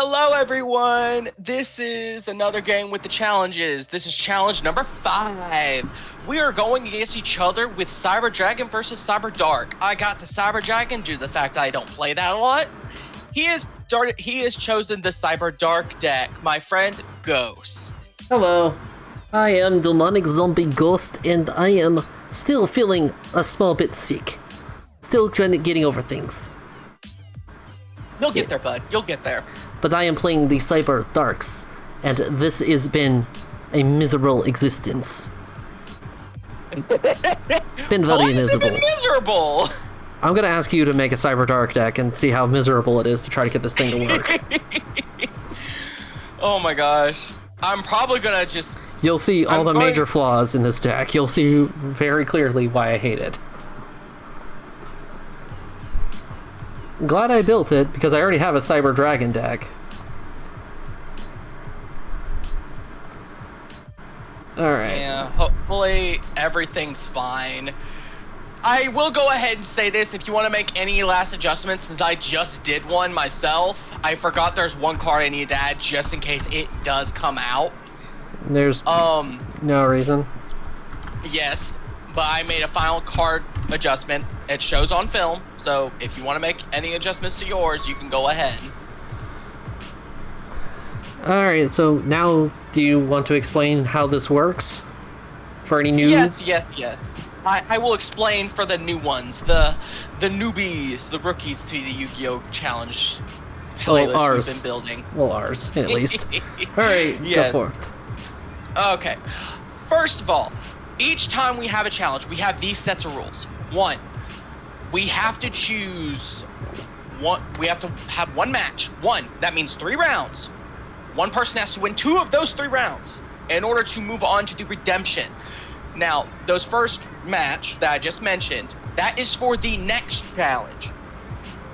Hello, everyone. This is another game with the challenges. This is challenge number 5. We are going against each other with Cyber Dragon versus Cyberdark. I got the Cyber Dragon due to the fact I don't play that a lot. He has chosen the Cyberdark deck. My friend Ghost. Hello, I am Demonic Zombie Ghost, and I am still feeling a small bit sick. Still getting over things. You'll get there, bud. You'll get there. But I am playing the Cyberdarks, and this has been a miserable existence. Been very miserable. Been miserable? I'm gonna ask you to make a Cyberdark deck and see how miserable it is to try to get this thing to work. Oh my gosh. I'm probably gonna just... You'll see all the major flaws in this deck. You'll see very clearly why I hate it. I'm glad I built it, because I already have a Cyber Dragon deck. Alright. Yeah, hopefully everything's fine. I will go ahead and say this, if you want to make any last adjustments, since I just did one myself, I forgot there's one card I need to add just in case it does come out. There's no reason. Yes, but I made a final card adjustment. It shows on film, so if you want to make any adjustments to yours, you can go ahead. Alright, so now do you want to explain how this works? For any noobs? Yes. I will explain for the new ones, the newbies, the rookies to the Yu-Gi-Oh! Challenge playlist we've been building. Well, ours, at least. Alright, yes. Go forth. Okay. First of all, each time we have a challenge, we have these sets of rules. 1, we have to choose one. We have to have one match. 1, that means 3 rounds. One person has to win 2 of those 3 rounds in order to move on to the redemption. Now, those first match that I just mentioned, that is for the next challenge.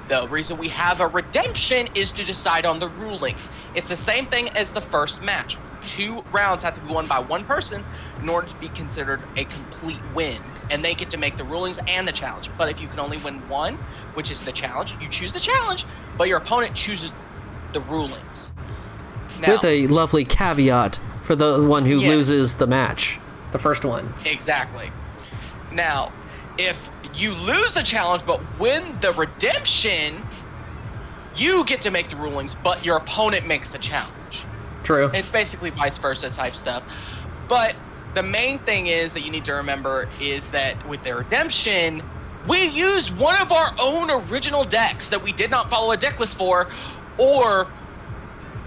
The reason we have a redemption is to decide on the rulings. It's the same thing as the first match. 2 rounds have to be won by one person in order to be considered a complete win. And they get to make the rulings and the challenge. But if you can only win 1, which is the challenge, you choose the challenge, but your opponent chooses the rulings. Now, with a lovely caveat for the one who loses the match. The first one. Exactly. Now, if you lose the challenge but win the redemption, you get to make the rulings, but your opponent makes the challenge. True. It's basically vice versa type stuff. But the main thing is that you need to remember is that with the redemption, we use one of our own original decks that we did not follow a deck list for, or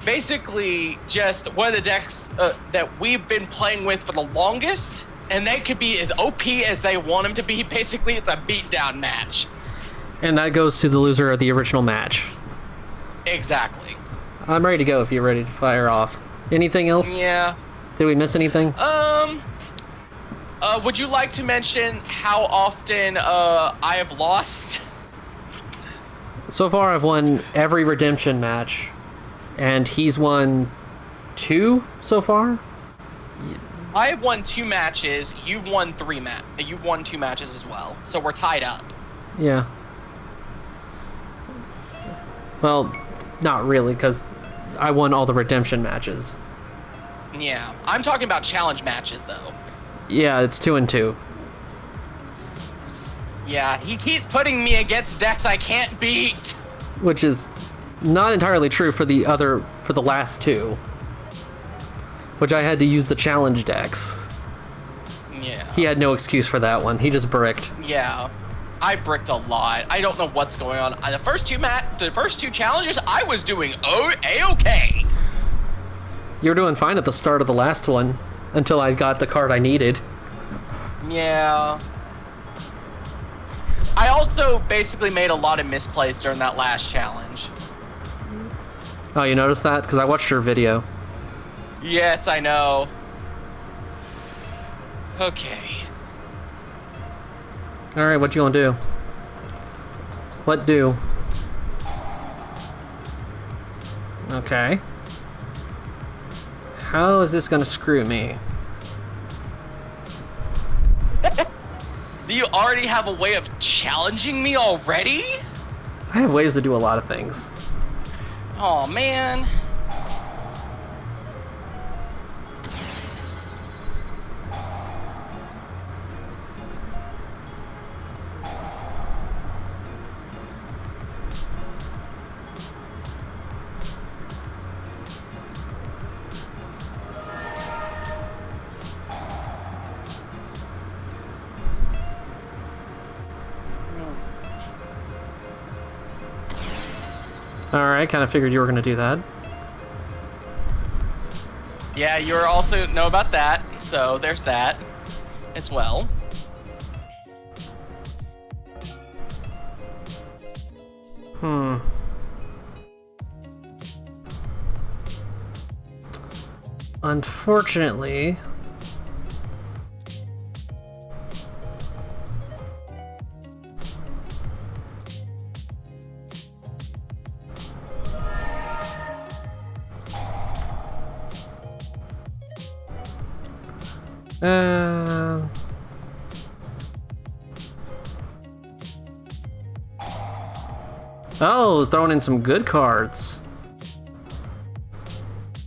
basically just one of the decks that we've been playing with for the longest, and they could be as OP as they want them to be. Basically, it's a beatdown match. And that goes to the loser of the original match. Exactly. I'm ready to go if you're ready to fire off. Anything else? Yeah. Did we miss anything? Would you like to mention how often I have lost? So far, I've won every redemption match, and he's won 2 so far. I have won 2 matches. You've won You've won 2 matches as well. So we're tied up. Yeah. Well, not really, because I won all the redemption matches. Yeah, I'm talking about challenge matches though. Yeah, it's 2 and 2. Yeah, he keeps putting me against decks I can't beat. Which is not entirely true for the last 2. Which I had to use the challenge decks. Yeah. He had no excuse for that one. He just bricked. Yeah. I bricked a lot. I don't know what's going on. The first 2 challenges, I was doing A-okay. You were doing fine at the start of the last one, until I got the card I needed. Yeah. I also basically made a lot of misplays during that last challenge. Oh, you noticed that? Because I watched your video. Yes, I know. Okay. Alright, what you gonna do? What do? Okay. How is this gonna screw me? Do you already have a way of challenging me already? I have ways to do a lot of things. Oh man. Alright, kind of figured you were going to do that. Yeah, you also know about that, so there's that as well. Unfortunately... Oh, throwing in some good cards.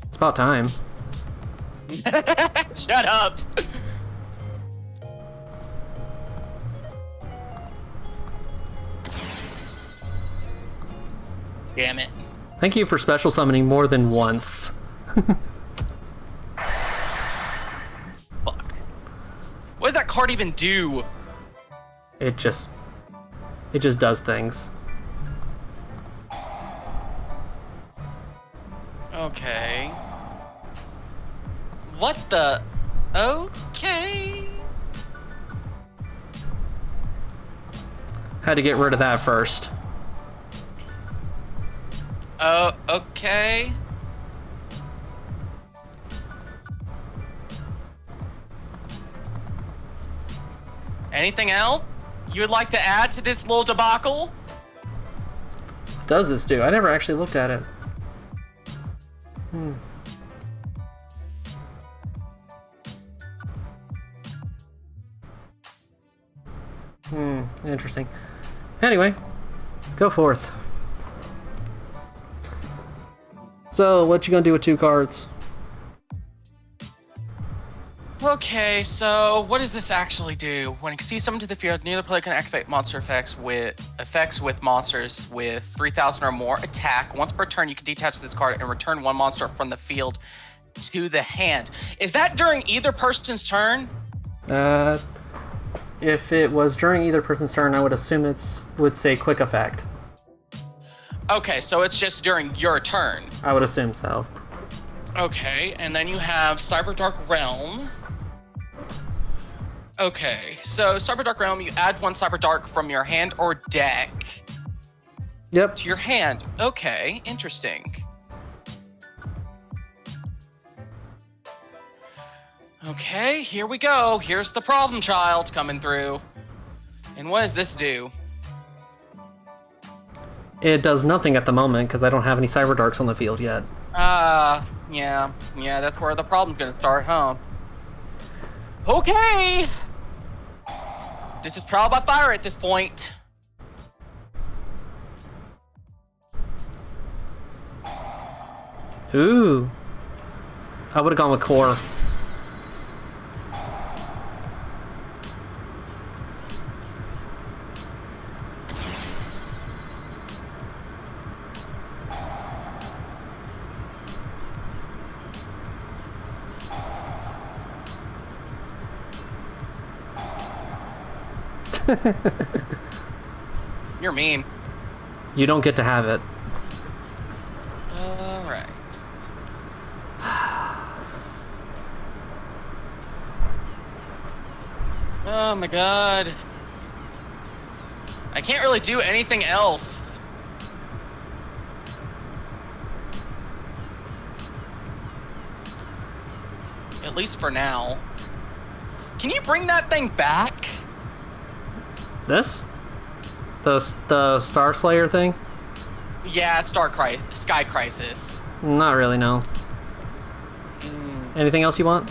It's about time. Shut up. Damn it. Thank you for special summoning more than once. Fuck. What did that card even do? It just does things. Okay. What the? Okay. Had to get rid of that first. Oh, okay. Anything else you would like to add to this little debacle? What does this do? I never actually looked at it. Interesting. Anyway, go forth. So, what you gonna do with 2 cards? Okay, so what does this actually do? When you see someone to the field, neither player can activate monster effects with monsters with 3,000 or more attack. Once per turn, you can detach this card and return 1 monster from the field to the hand. Is that during either person's turn? If it was during either person's turn, I would assume would say quick effect. Okay, so it's just during your turn. I would assume so. Okay, and then you have Cyberdark Realm. Okay, so Cyberdark Realm, you add 1 Cyberdark from your hand or deck Yep. to your hand. Okay, interesting. Okay, here we go. Here's the problem child coming through. And what does this do? It does nothing at the moment because I don't have any Cyberdarks on the field yet. Yeah, that's where the problem's gonna start, huh? Okay! This is trial by fire at this point. Ooh. I would have gone with core. You're mean. You don't get to have it. Alright. Oh my god. I can't really do anything else. At least for now. Can you bring that thing back? This? The Star Slayer thing? Yeah, it's Sky Crisis. Not really, no. Anything else you want?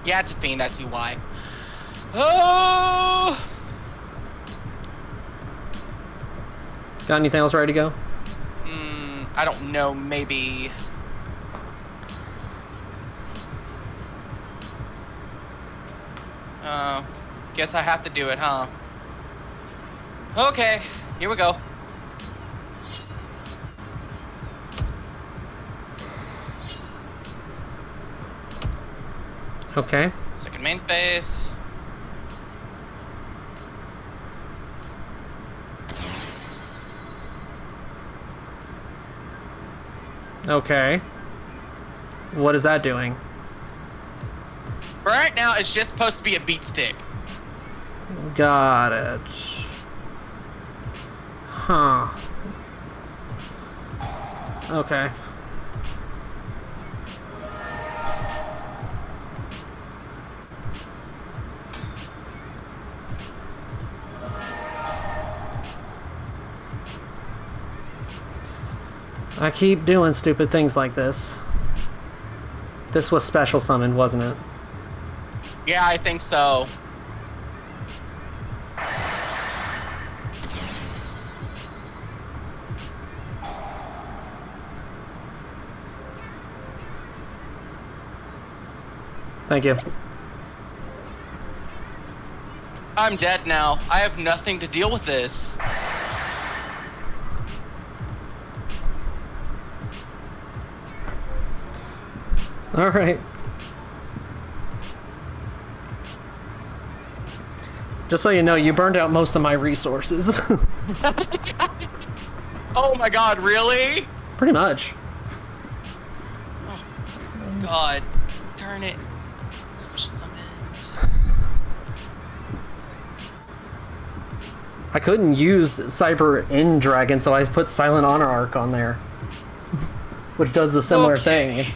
Yeah, it's a fiend, I see why. Oh! Got anything else ready to go? I don't know, maybe... Guess I have to do it, huh? Okay, here we go. Okay. Second main phase. Okay. What is that doing? For right now, it's just supposed to be a beat stick. Got it. Huh. Okay. I keep doing stupid things like this. This was special summoned, wasn't it? Yeah, I think so. Thank you. I'm dead now. I have nothing to deal with this. All right. Just so you know, you burned out most of my resources. Oh my god, really? Pretty much. Oh god, darn it. Special summon. I couldn't use Cyber End Dragon, so I put Silent Honor Arc on there. Which does a similar thing.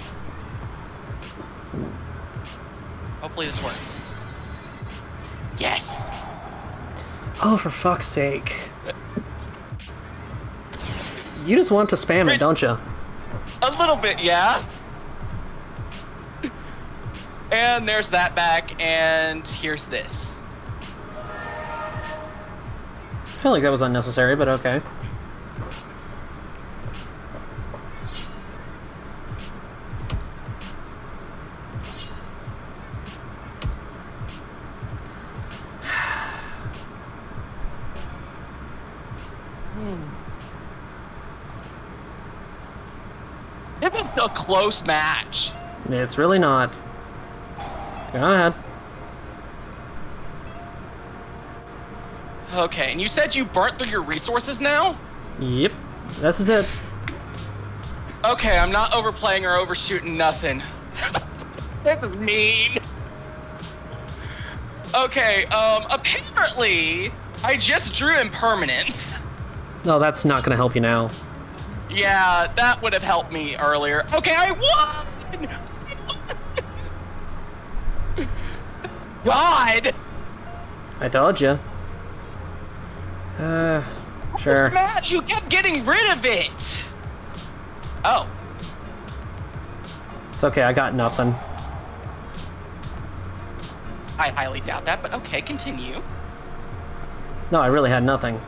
Hopefully this works. Yes! Oh, for fuck's sake. You just want to spam it, don't you? A little bit, yeah. And there's that back, and here's this. I feel like that was unnecessary, but okay. This is a close match. It's really not. Go ahead. Okay, and you said you burnt through your resources now? Yep. This is it. Okay, I'm not overplaying or overshooting nothing. This is mean. Okay, apparently, I just drew impermanent. No, that's not gonna help you now. Yeah, that would have helped me earlier. Okay, I won! God! I told you. Sure. Matt, you kept getting rid of it! Oh. It's okay, I got nothing. I highly doubt that, but okay, continue. No, I really had nothing.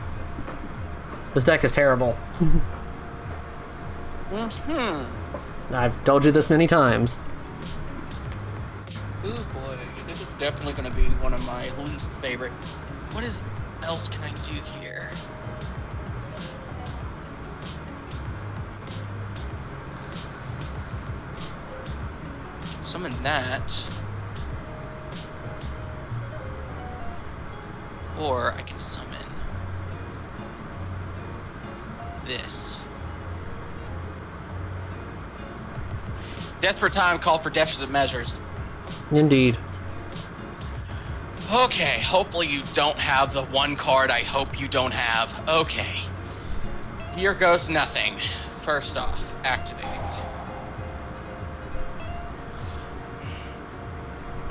This deck is terrible. I've told you this many times. Oh boy, this is definitely going to be one of my least favorite. What else can I do here? Summon that. Or I can summon this. Desperate time call for desperate measures. Indeed. Okay, hopefully you don't have the one card I hope you don't have. Okay. Here goes nothing. First off, activate.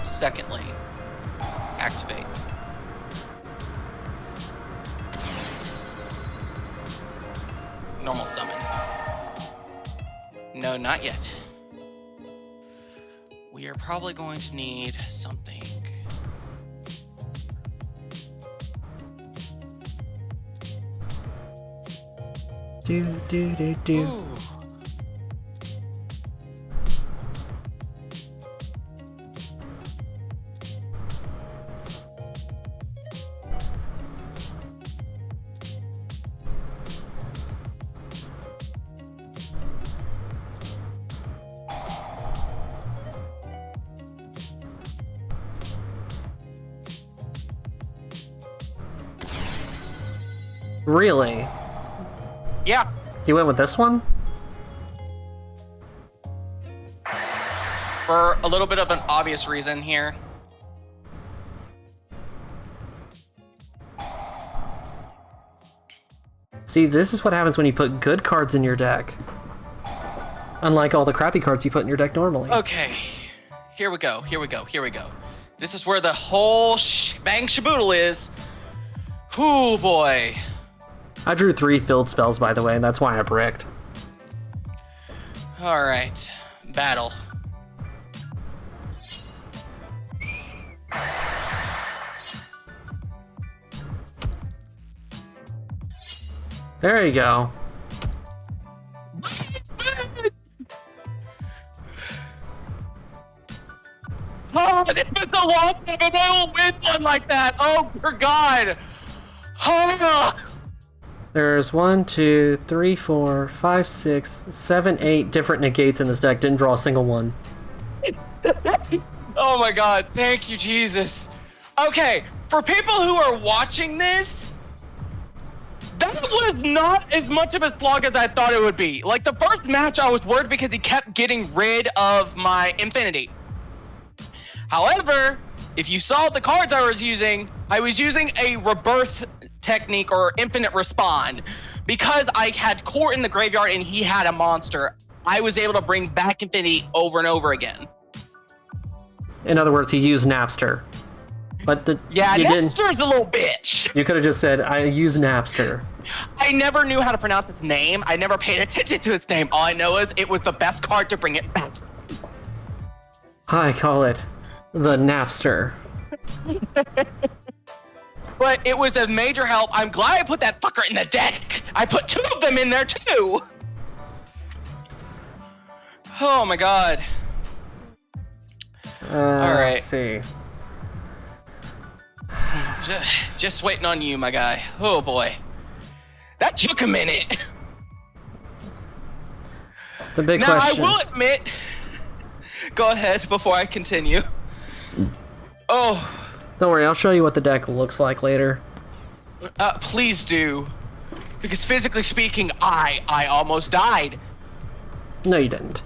Secondly, activate. Normal summon. No, not yet. We are probably going to need something. Ooh. Really? Yeah. You went with this one? For a little bit of an obvious reason here. See, this is what happens when you put good cards in your deck. Unlike all the crappy cards you put in your deck normally. Okay. Here we go. This is where the whole bang shaboodle is. Ooh, boy. I drew 3 field spells, by the way, and that's why I bricked. All right. Battle. There you go. Oh, it's been so long since I will win one like that. Oh, for God. Oh. There's 1, 2, 3, 4, 5, 6, 7, 8 different negates in this deck. Didn't draw a single one. Oh my God, thank you, Jesus. Okay, for people who are watching this, that was not as much of a slog as I thought it would be. Like, the first match, I was worried because he kept getting rid of my Infinity. However, if you saw the cards I was using a rebirth technique or infinite respond. Because I had Court in the graveyard and he had a monster, I was able to bring back Infinity over and over again. In other words, he used Napster. But Napster's a little bitch. You could have just said, I use Napster. I never knew how to pronounce its name. I never paid attention to its name. All I know is it was the best card to bring it back. I call it the Napster. But it was a major help. I'm glad I put that fucker in the deck. I put 2 of them in there too. Oh my God. All right. Let's see. Just waiting on you, my guy. Oh boy. That took a minute. The big now, question. I will admit. Go ahead before I continue. Oh. Don't worry, I'll show you what the deck looks like later. Please do. Because physically speaking, I almost died. No, you didn't.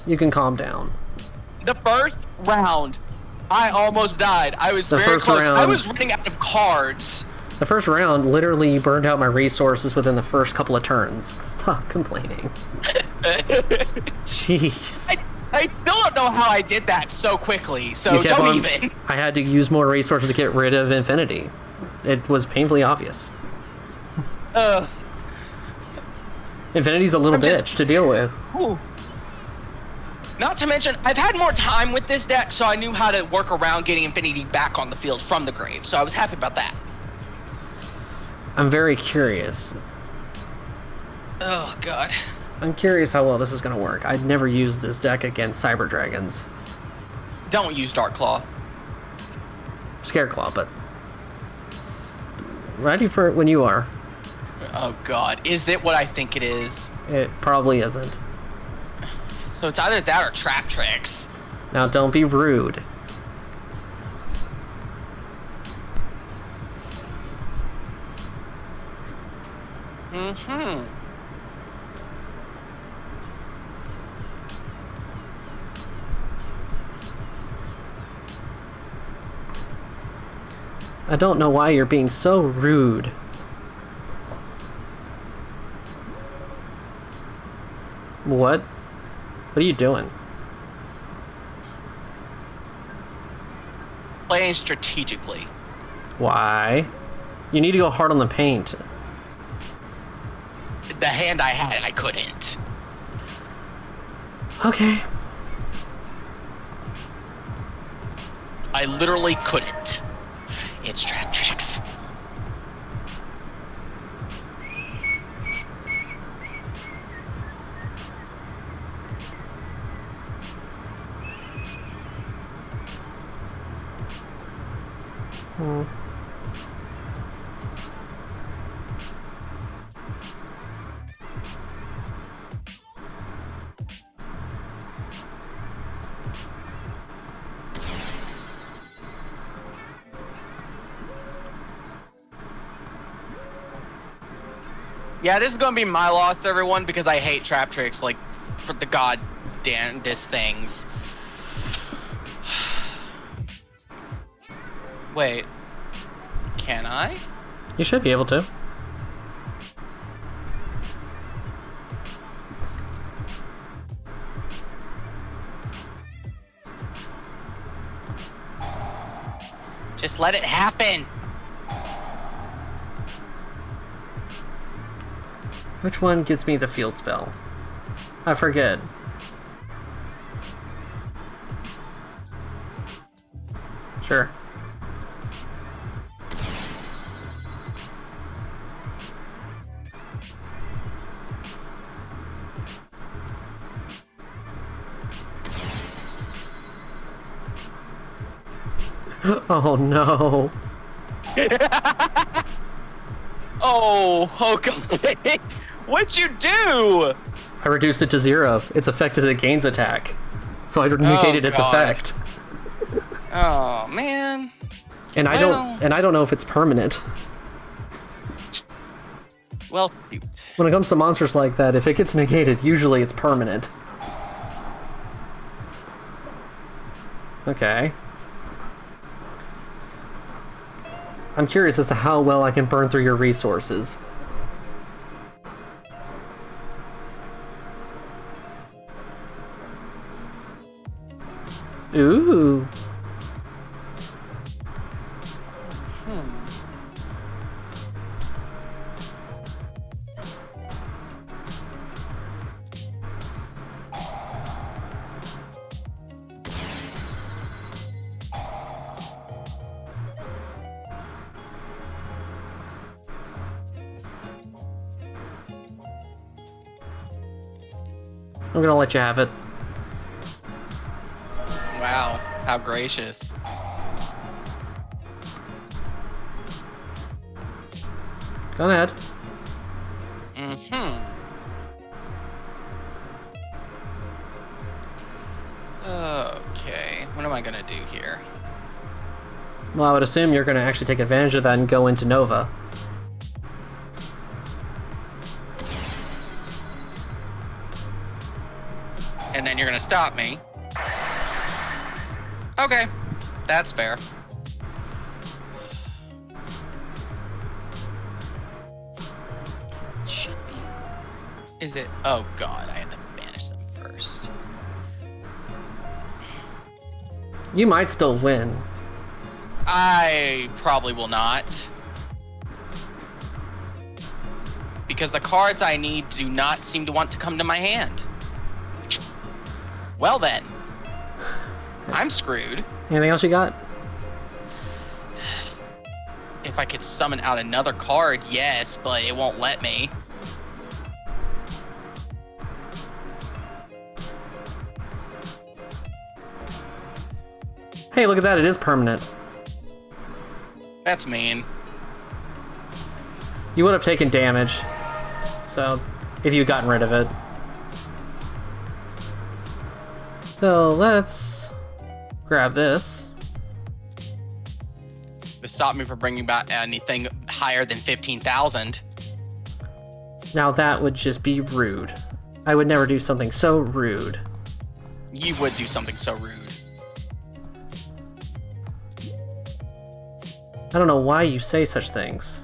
You can calm down. The first round, I almost died. I was The very first close. round- I was running out of cards. The first round, literally, you burned out my resources within the first couple of turns. Stop complaining. Jeez. I still don't know how I did that so quickly, so don't even. I had to use more resources to get rid of Infinity. It was painfully obvious. Infinity's a little bitch to deal with. Whew. Not to mention, I've had more time with this deck, so I knew how to work around getting Infinity back on the field from the grave, so I was happy about that. I'm very curious. Oh, God. I'm curious how well this is going to work. I'd never used this deck against Cyber Dragons. Don't use Dark Claw. Scareclaw, but... ready for it when you are. Oh, God. Is that what I think it is? It probably isn't. So it's either that or Trap Tricks. Now, don't be rude. Mm-hmm. I don't know why you're being so rude. What? What are you doing? Playing strategically. Why? You need to go hard on the paint. The hand I had, I couldn't. Okay. I literally couldn't. It's Trap Tricks. Yeah, this is gonna be my loss to everyone because I hate trap tricks like for the goddamnedest things. Wait, can I? You should be able to. Just let it happen. Which one gets me the field spell? I forget. Sure. Oh no. Oh god. What'd you do? I reduced it to 0. Its effect is it gains attack. So I negated its God. effect. Oh man. And I don't know if it's permanent. Well, When it comes to monsters like that, if it gets negated, usually it's permanent. Okay. I'm curious as to how well I can burn through your resources. Ooh. I'm gonna let you have it. wow, how gracious. Go ahead. Okay, what am I gonna do here? Well, I would assume you're gonna actually take advantage of that and go into Nova. And then you're gonna stop me. Okay, that's fair. Should be. Is it? Oh god, I have to banish them first. You might still win. I probably will not. Because the cards I need do not seem to want to come to my hand. Well then. I'm screwed. Anything else you got? If I could summon out another card, yes, but it won't let me. Hey, look at that, it is permanent. That's mean. You would have taken damage, so if you'd gotten rid of it. So let's grab this. To stop me from bringing back anything higher than 15,000. Now that would just be rude. I would never do something so rude. You would do something so rude. I don't know why you say such things.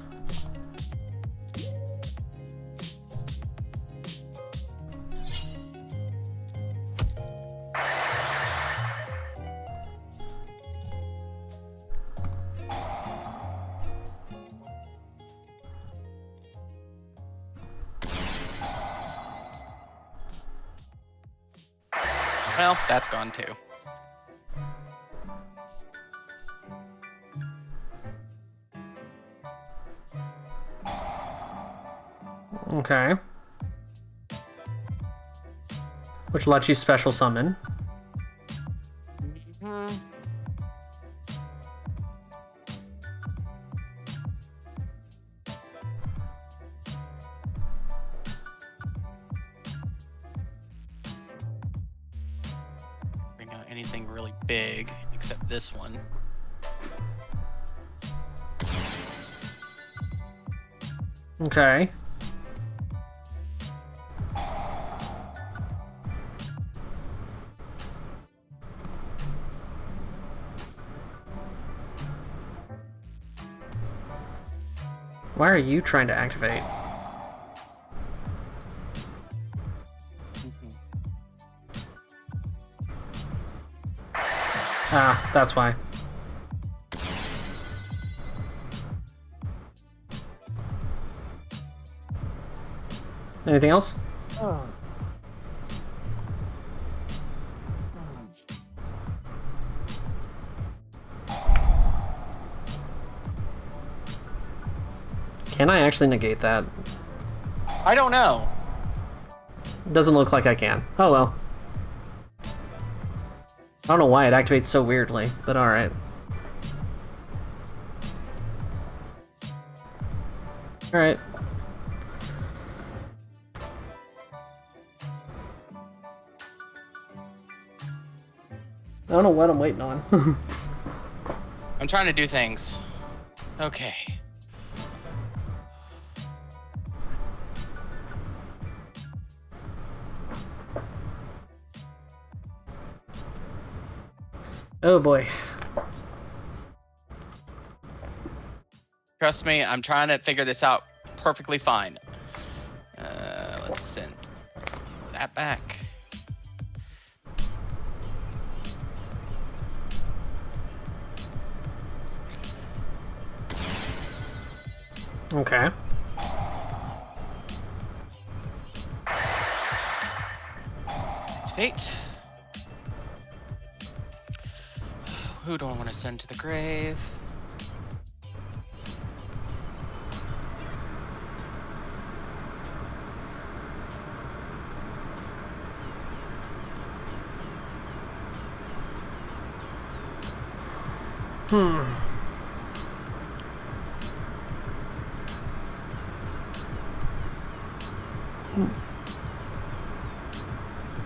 Well, that's gone too. Okay. Which lets you special summon. anything really big except this one. Okay. Why are you trying to activate? Ah, that's why. Anything else? Can I actually negate that? I don't know. Doesn't look like I can. Oh well. I don't know why it activates so weirdly, but alright. Alright. I don't know what I'm waiting on. I'm trying to do things. Okay. Oh boy. Trust me, I'm trying to figure this out perfectly fine. Let's send that back. Okay. Activate. Who do I want to send to the grave?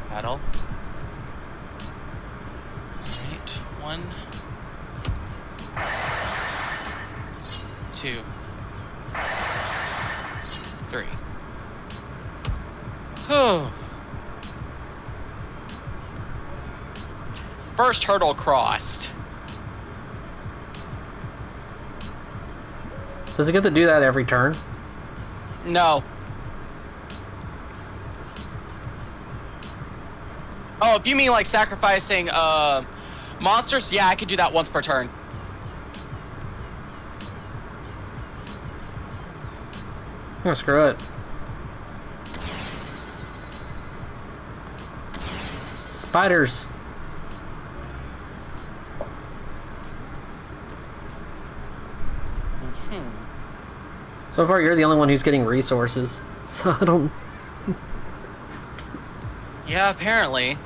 Battle. Right, 1, 2, 3. Oh. First hurdle crossed. Does it get to do that every turn? No. Oh, if you mean like sacrificing monsters, yeah, I could do that once per turn. Oh, screw it. Spiders. So far, you're the only one who's getting resources. So I don't... Yeah, apparently.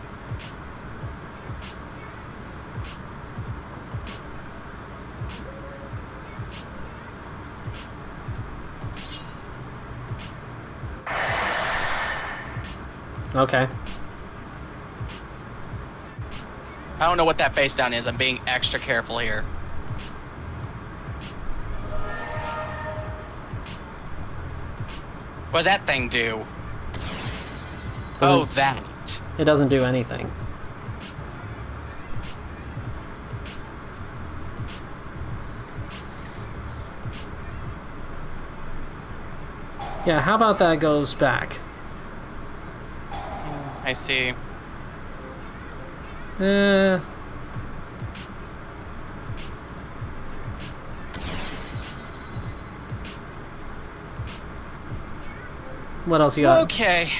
Okay. I don't know what that face down is. I'm being extra careful here. What does that thing do? Oh, that. It doesn't do anything. Yeah, how about that goes back? I see. What else you got? Okay.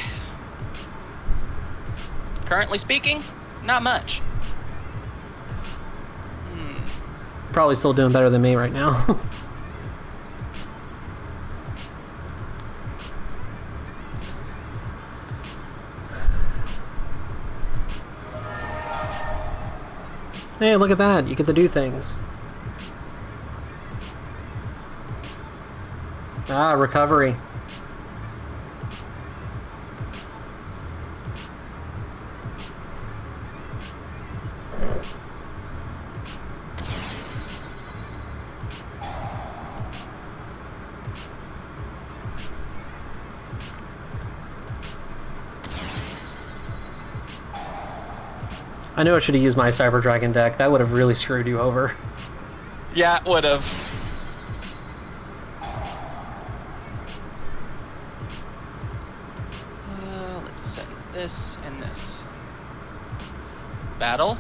Currently speaking, not much. Probably still doing better than me right now. Hey, look at that. You get to do things. Ah, recovery. I knew I should have used my Cyber Dragon deck. That would have really screwed you over. Yeah, it would have. Let's set this and this. Battle.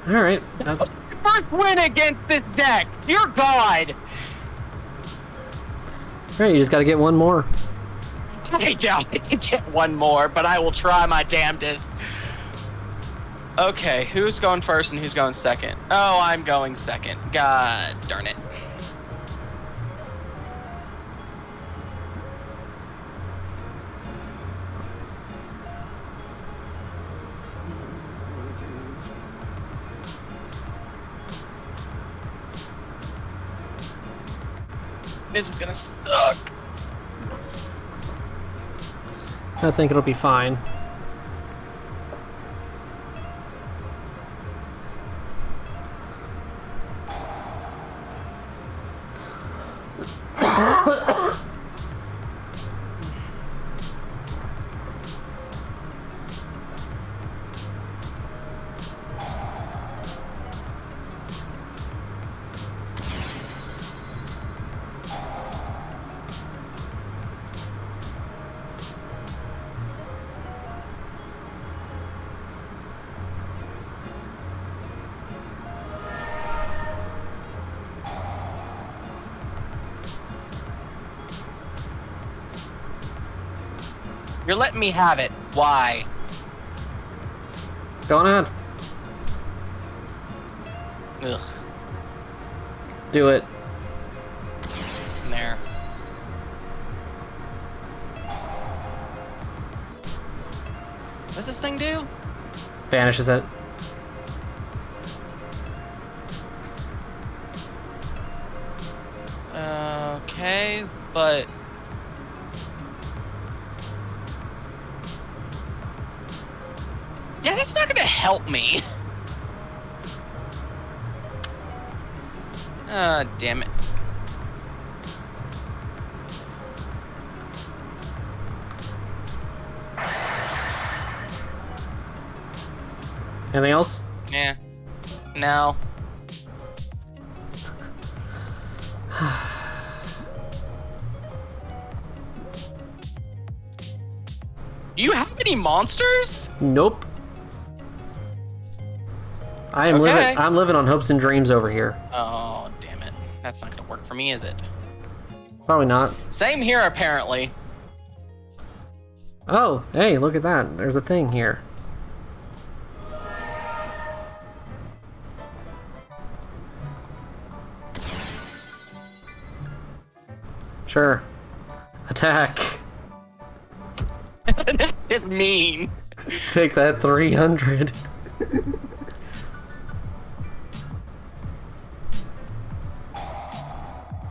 Alright. First win against this deck! Dear God! Alright, you just gotta get one more. I doubt I can get one more, but I will try my damnedest. Okay, who's going first and who's going second? Oh, I'm going second. God darn it. This is gonna suck. I think it'll be fine. You're letting me have it. Why? Go on ahead. Ugh. Do it. There. What's this thing do? Banishes it. Okay, but... yeah, that's not gonna help me. Damn it. Anything else? Yeah. No. Do you have any monsters? Nope. I'm living on hopes and dreams over here. Oh, damn it. That's not gonna work for me, is it? Probably not. Same here, apparently. Oh, hey, look at that. There's a thing here. Sure. Attack. It's mean. Take that 300.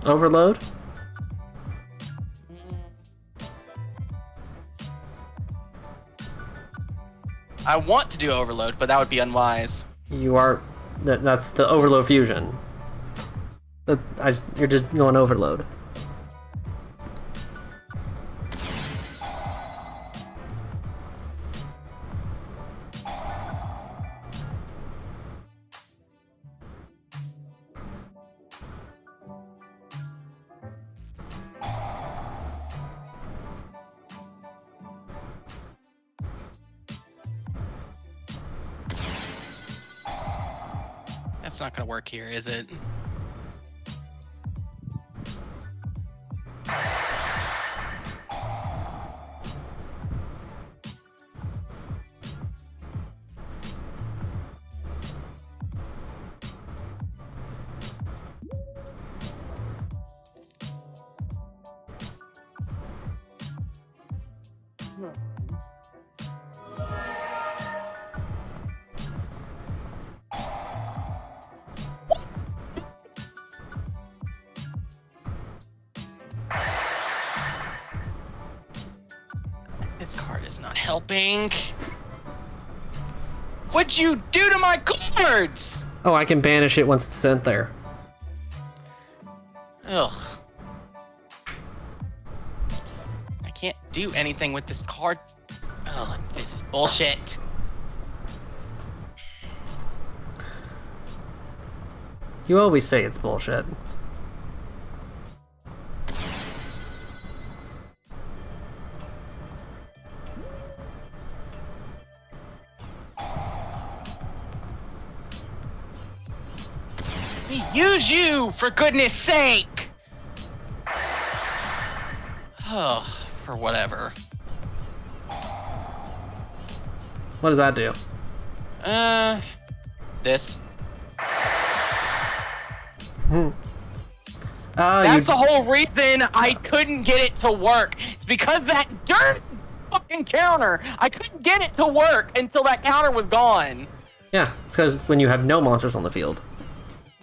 Overload? I want to do overload, but that would be unwise. You are... That's the overload fusion. You're just going overload. That's not gonna work here, is it? This card is not helping. What'd you do to my cards? Oh, I can banish it once it's sent there. Ugh. I can't do anything with this card. Oh, this is bullshit. You always say it's bullshit. Use you, for goodness sake! Oh, for whatever. What does that do? This. That's the whole reason I couldn't get it to work. It's because that dirt fucking counter. I couldn't get it to work until that counter was gone. Yeah, it's because when you have no monsters on the field.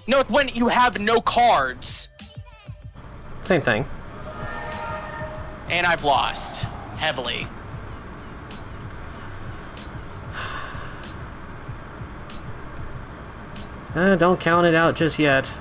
No, it's when you have no cards. Same thing. And I've lost heavily. Don't count it out just yet.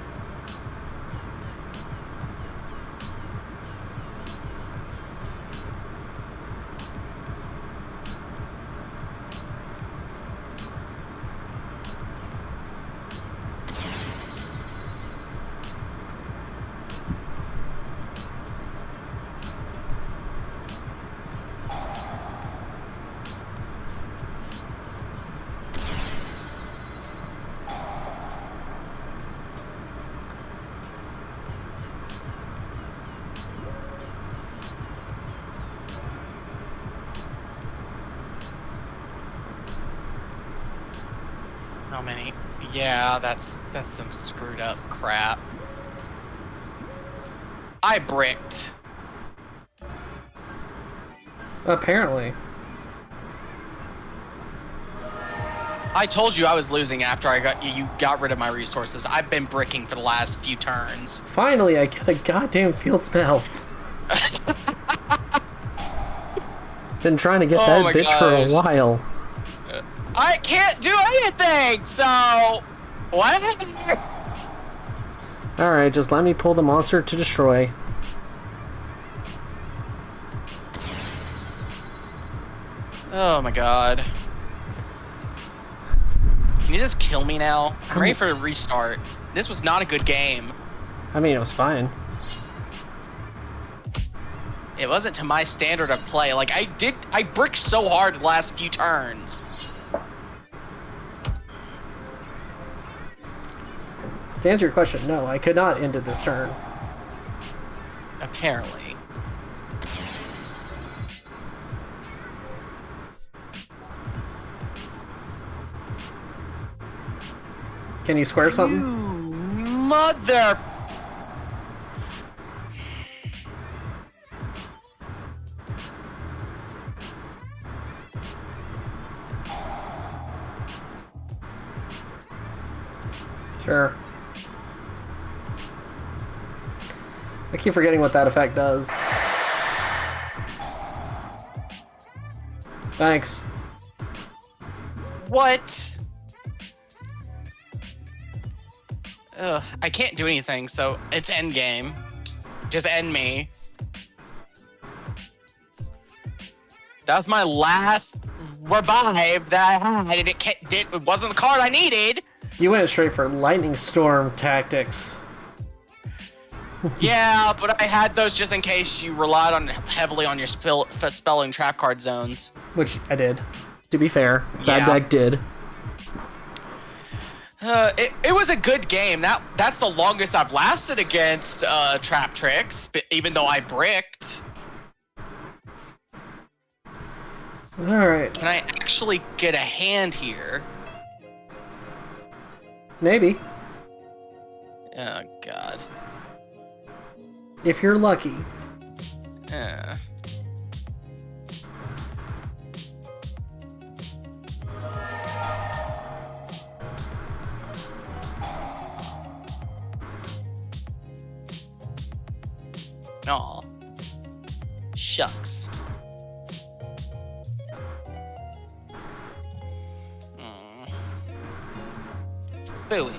How many? Yeah, that's some screwed up crap. I bricked. Apparently. I told you I was losing after you got rid of my resources. I've been bricking for the last few turns. Finally, I get a goddamn field spell. Been trying to get that bitch for a while. I can't do anything, so what? Alright, just let me pull the monster to destroy. Oh my god. Can you just kill me now? I'm ready for a restart. This was not a good game. I mean, it was fine. It wasn't to my standard of play. Like, I bricked so hard the last few turns. To answer your question, no, I could not end it this turn. Apparently. Can you square something? Mother... Sure. I keep forgetting what that effect does. Thanks. What? Ugh, I can't do anything, so it's endgame. Just end me. That was my last revive that I had, and it wasn't the card I needed. You went straight for lightning storm tactics. Yeah, but I had those just in case you relied heavily on your spell and trap card zones. Which I did. To be fair, that Yeah. deck did. It was a good game. That's the longest I've lasted against trap tricks, but even though I bricked. Alright. Can I actually get a hand here? Maybe. Oh, God. If you're lucky. Aw. Shucks. Booey.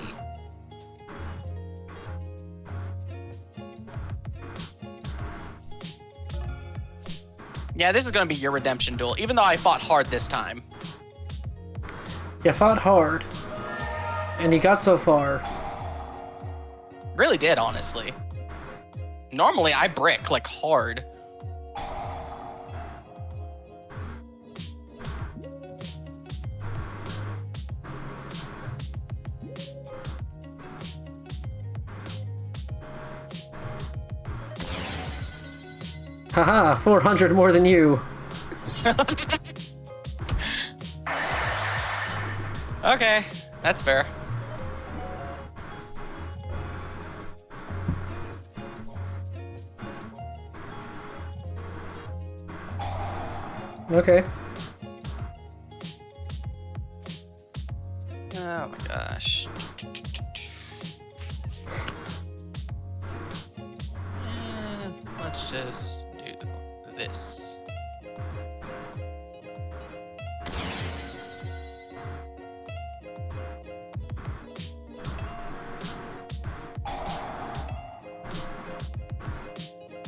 Yeah, this is gonna be your redemption duel, even though I fought hard this time. You fought hard. And you got so far. Really did, honestly. Normally, I brick, like, hard. Haha, 400 more than you. Okay, that's fair. Okay. Oh my gosh. Let's just do this.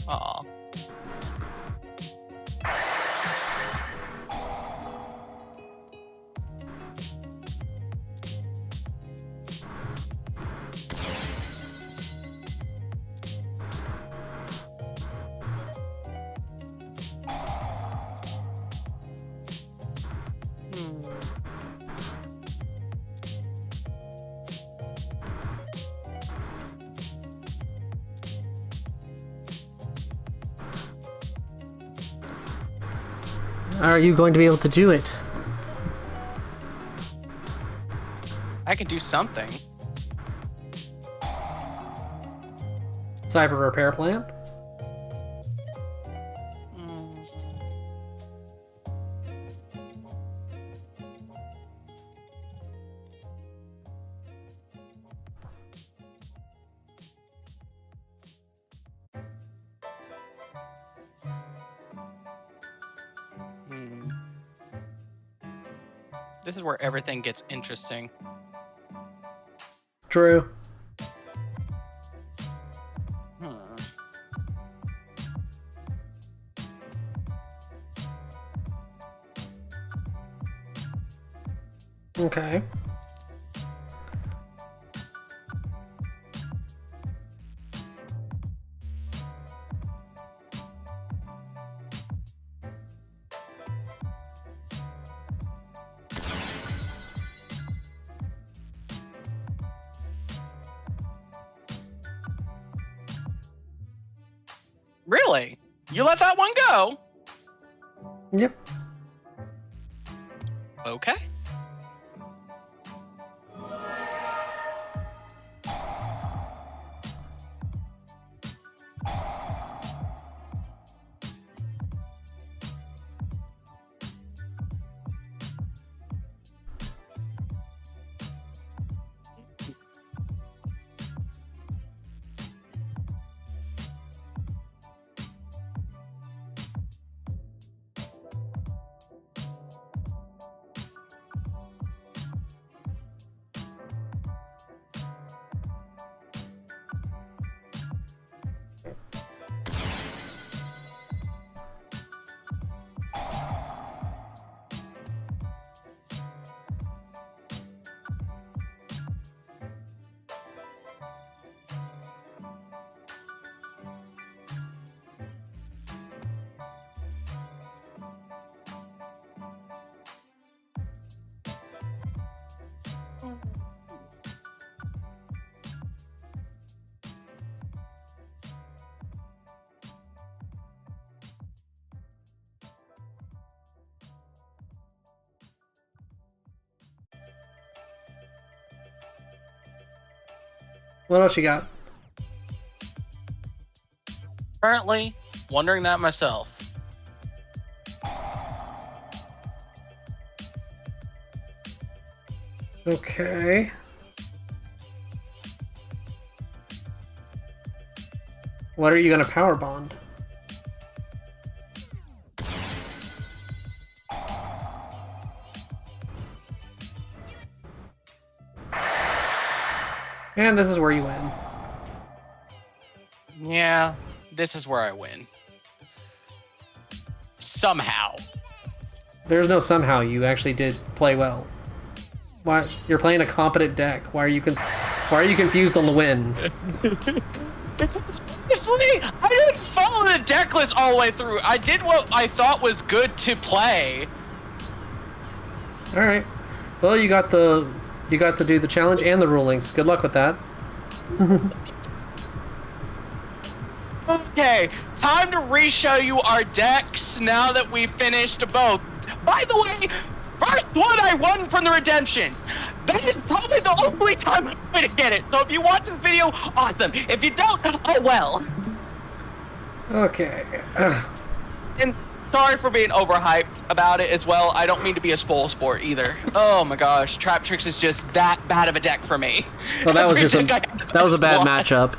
Aw. Are you going to be able to do it? I can do something. Cyber repair plan? This is where everything gets interesting. True. Okay. Really? You let that one go? Yep. Okay. What else you got? Currently, wondering that myself. Okay. What are you gonna power bond? And this is where you win. Yeah, this is where I win. Somehow. There's no somehow. You actually did play well. Why? You're playing a competent deck. Why are you confused on the win? Honestly, I didn't follow the deck list all the way through. I did what I thought was good to play. All right. Well, you got to do the challenge and the rulings. Good luck with that. Okay, time to re-show you our decks now that we've finished both. By the way, first one I won from the redemption. That is probably the only time I'm going to get it. So if you watch this video, awesome. If you don't, oh well. Okay. And sorry for being overhyped about it as well. I don't mean to be a spoil sport either. Oh my gosh, Trap Tricks is just that bad of a deck for me. Well, that was just a bad matchup.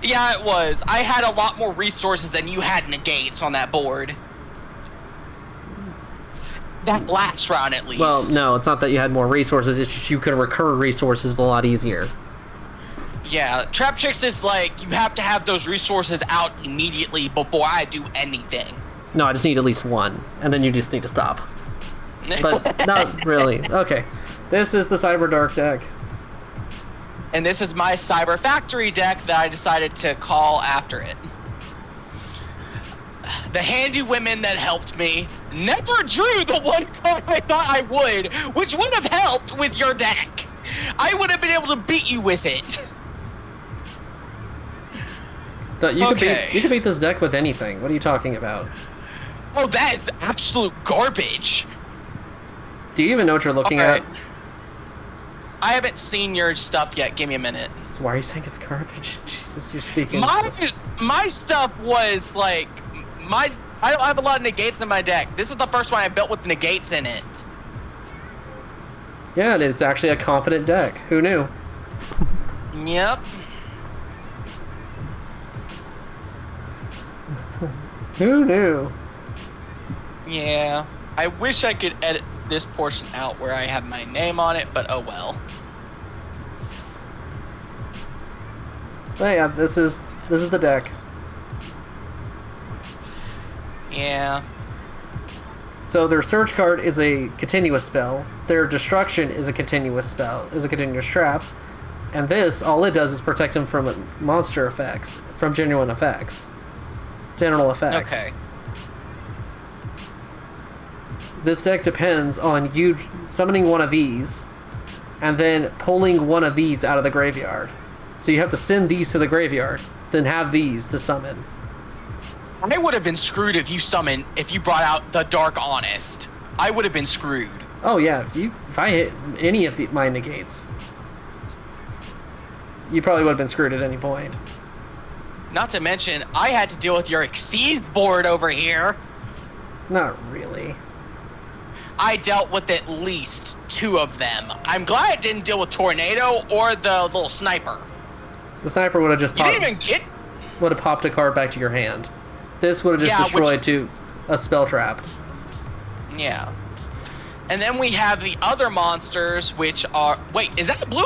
Yeah, it was. I had a lot more resources than you had negates on that board. That last round, at least. Well, no, it's not that you had more resources. It's just you could recur resources a lot easier. Yeah, Trap Tricks is like, you have to have those resources out immediately before I do anything. No, I just need at least one, and then you just need to stop. But not really. Okay, this is the Cyberdark deck. And this is my Cyber Factory deck that I decided to call after it. The handy women that helped me never drew the one card I thought I would, which would have helped with your deck. I would have been able to beat you with it. You could beat this deck with anything. What are you talking about? Oh, that is absolute garbage. Do you even know what you're looking at? I haven't seen your stuff yet. Give me a minute. So why are you saying it's garbage? Jesus, you're speaking. My stuff was like I don't have a lot of negates in my deck. This is the first one I built with negates in it. Yeah, and it's actually a competent deck. Who knew? Yep. Who knew? Yeah. I wish I could edit this portion out where I have my name on it, but oh well. But yeah, this is the deck. Yeah. So their search card is a continuous spell. Their destruction is a continuous spell, is a continuous trap. And this, all it does is protect them from monster effects, from general effects. Okay. This deck depends on you summoning one of these, and then pulling one of these out of the graveyard. So you have to send these to the graveyard, then have these to summon. I would have been screwed if you brought out the Dark Honest. I would have been screwed. Oh yeah, if I hit any of my negates, you probably would have been screwed at any point. Not to mention, I had to deal with your Exceed board over here. Not really. I dealt with at least 2 of them. I'm glad I didn't deal with Tornado or the little sniper. The sniper would have just popped. You didn't even get. Would have popped a card back to your hand. This would have just destroyed to a spell trap. Yeah. And then we have the other monsters, which are. Wait, is that Blue?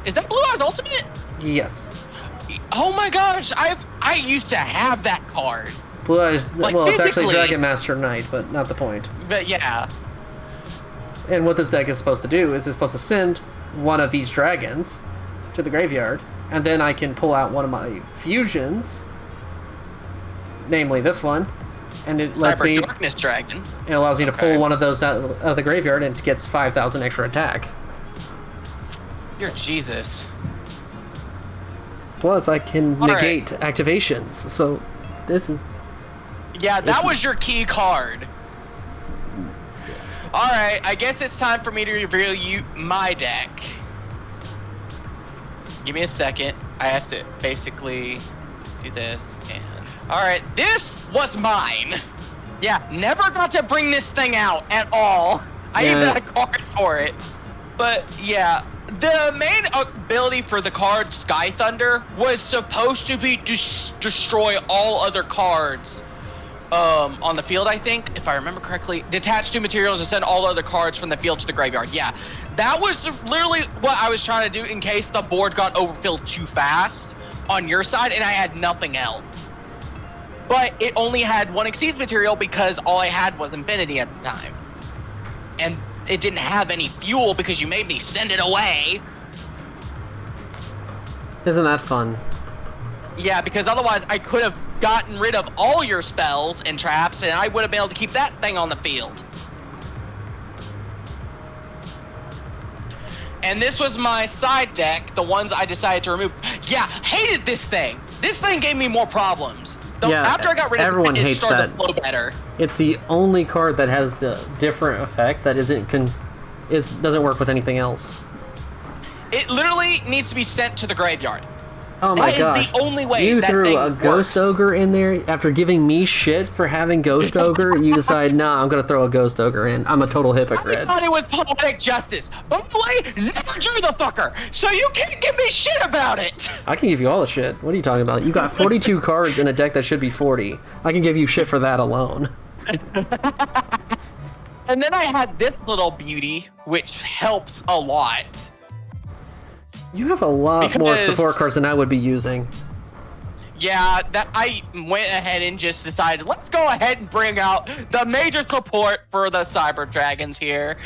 Is that Blue Eyes Ultimate? Yes. Oh my gosh, I used to have that card. Blue Eyes. Like, well, it's actually physically. Dragon Master Knight, but not the point. But yeah. And what this deck is supposed to do is it's supposed to send one of these dragons to the graveyard, and then I can pull out one of my fusions, namely this one, and it lets me. Darkness Dragon. It allows me to pull one of those out of the graveyard, and it gets 5,000 extra attack. You're Jesus. Plus, I can negate activations. So, this is. Yeah, that was your key card. Alright, I guess it's time for me to reveal you my deck. Give me a second. I have to basically do this. And alright, this was mine. Yeah, never got to bring this thing out at all. I even had a card for it. But yeah, the main ability for the card Sky Thunder was supposed to be destroy all other cards on the field, I think, if I remember correctly. Detach 2 materials and send all other cards from the field to the graveyard. Yeah, that was literally what I was trying to do in case the board got overfilled too fast on your side and I had nothing else. But it only had 1 Exceeds material because all I had was Infinity at the time. And it didn't have any fuel because you made me send it away. Isn't that fun? Yeah, because otherwise I could have gotten rid of all your spells and traps and I would have been able to keep that thing on the field. And this was my side deck, the ones I decided to remove. Yeah, hated this thing. This thing gave me more problems. After I got rid of everyone it, hates started that. to flow better. It's the only card that has the different effect that doesn't work with anything else. It literally needs to be sent to the graveyard. Oh my gosh. That is the only way you that threw thing a works. Ghost Ogre in there after giving me shit for having Ghost Ogre. You decide, nah, I'm gonna throw a Ghost Ogre in. I'm a total I hypocrite. thought it was poetic justice. By the way, never drew the fucker, so you can't give me shit about it. I can give you all the shit. What are you talking about? You got 42 cards in a deck that should be 40. I can give you shit for that alone. And then I had this little beauty, which helps a lot. You have a lot more Because- support cards than I would be using. Yeah, that I went ahead and just decided, let's go ahead and bring out the major support for the Cyber Dragons here.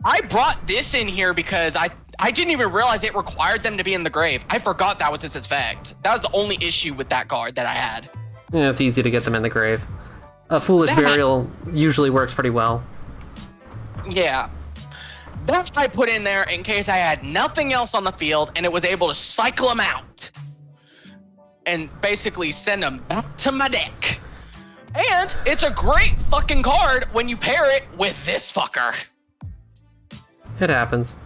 I brought this in here because I didn't even realize it required them to be in the grave. I forgot that was its effect. That was the only issue with that card that I had. Yeah, it's easy to get them in the grave. A Foolish Burial usually works pretty well. Yeah. That I put in there in case I had nothing else on the field and it was able to cycle them out. And basically send them back to my deck. And it's a great fucking card when you pair it with this fucker. It happens.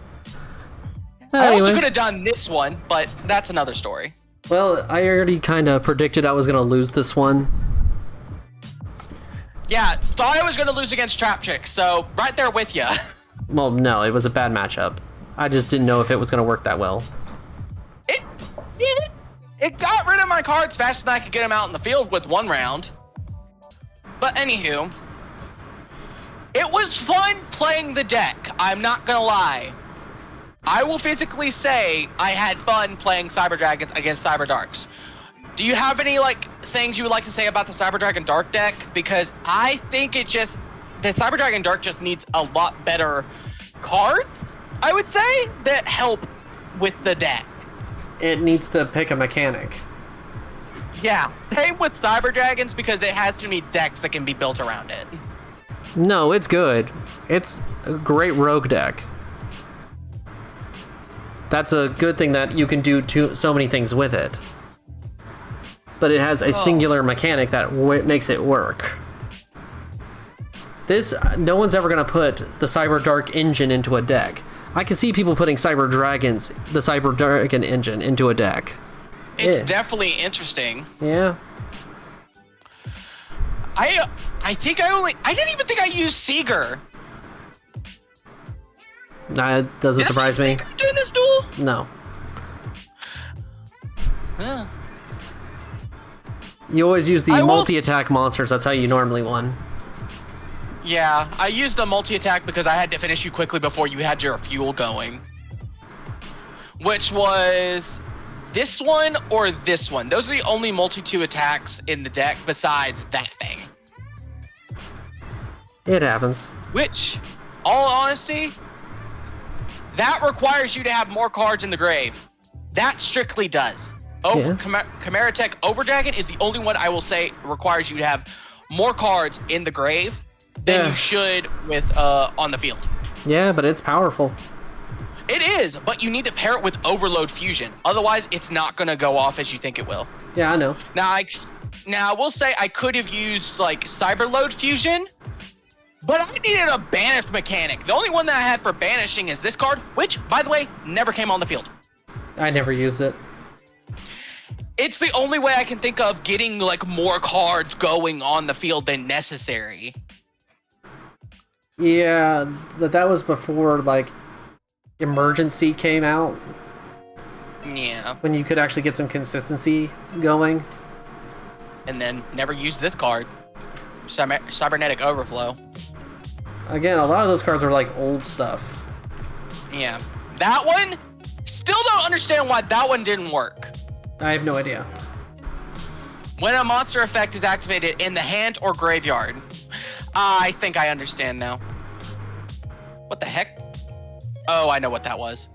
I also Anyway. could have done this one, but that's another story. Well, I already kind of predicted I was going to lose this one. Yeah, thought I was going to lose against Trap Chick, so right there with ya. Well, no, it was a bad matchup. I just didn't know if it was going to work that well. It got rid of my cards faster than I could get them out in the field with one round. But anywho, it was fun playing the deck. I'm not gonna lie. I will physically say I had fun playing Cyber Dragons against Cyber Darks. Do you have any things you would like to say about the Cyber Dragon Dark deck? Because I think the Cyber Dragon Dark just needs a lot better cards, I would say, that help with the deck. It needs to pick a mechanic. Yeah, same with Cyber Dragons because it has too many decks that can be built around it. No, it's good. It's a great rogue deck. That's a good thing that you can do so many things with it. But it has a singular mechanic that makes it work. No one's ever going to put the Cyber Dark engine into a deck. I can see people putting the Cyber Dragon engine into a deck. It's definitely interesting. Yeah. I didn't even think I used Seeger. That doesn't surprise me. Doing this duel? No. Huh. You always use the I will- multi-attack monsters. That's how you normally won. Yeah, I used the multi-attack because I had to finish you quickly before you had your fuel going. Which was this one or this one. Those are the only multi-2 attacks in the deck besides that thing. It happens. Which, all honesty, that requires you to have more cards in the grave. That strictly does. Yeah. Chimera Tech Overdragon is the only one I will say requires you to have more cards in the grave than you should with on the field. Yeah, but it's powerful. It is, but you need to pair it with Overload Fusion. Otherwise, it's not going to go off as you think it will. Yeah, I know. Now, I will say I could have used Cyberload Fusion, but I needed a banish mechanic. The only one that I had for banishing is this card, which, by the way, never came on the field. I never used it. It's the only way I can think of getting more cards going on the field than necessary. Yeah, but that was before Emergency came out, Yeah. when you could actually get some consistency going. and then never use this card. Cybernetic Overflow. Again, a lot of those cards are like old stuff. Yeah. That one, still don't understand why that one didn't work. I have no idea. When a monster effect is activated in the hand or graveyard. I think I understand now. What the heck? Oh, I know what that was.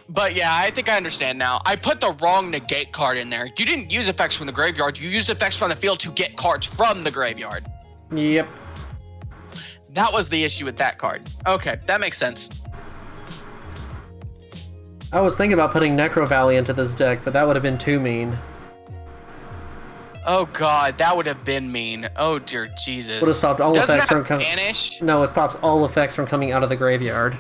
But yeah, I think I understand now. I put the wrong negate card in there. You didn't use effects from the graveyard. You used effects from the field to get cards from the graveyard. Yep. That was the issue with that card. Okay, that makes sense. I was thinking about putting Necro Valley into this deck, but that would have been too mean. Oh god, that would have been mean. Oh dear Jesus. Would have stopped all Doesn't effects that from coming. vanish? No, it stops all effects from coming out of the graveyard.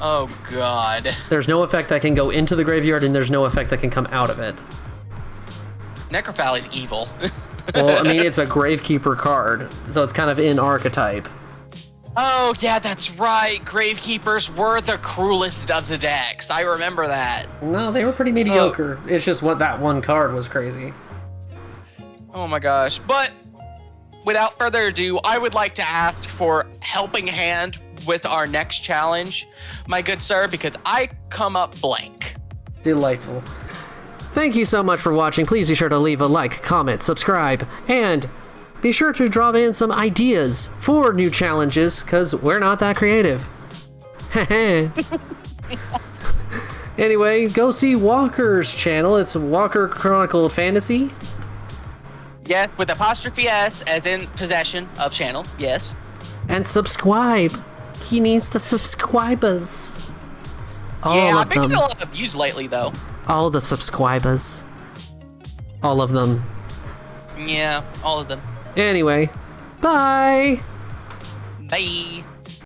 Oh god. There's no effect that can go into the graveyard, and there's no effect that can come out of it. Necrophally's evil. Well, I mean, it's a Gravekeeper card, so it's kind of in archetype. Oh yeah, that's right. Gravekeepers were the cruelest of the decks. I remember that. No, they were pretty mediocre. It's just what that one card was crazy. Oh my gosh. But without further ado, I would like to ask for helping hand with our next challenge, my good sir, because I come up blank. Delightful. Thank you so much for watching. Please be sure to leave a like, comment, subscribe, and be sure to drop in some ideas for new challenges, because we're not that creative. Anyway, go see Walker's channel. It's Walker Chronicled Fantasy. Yes, with apostrophe S, as in possession of channel. Yes. And subscribe. He needs the subscribers. All Yeah, I've of been them. getting a lot of views lately, though. All the subscribers. All of them. Yeah, all of them. Anyway, bye. Bye.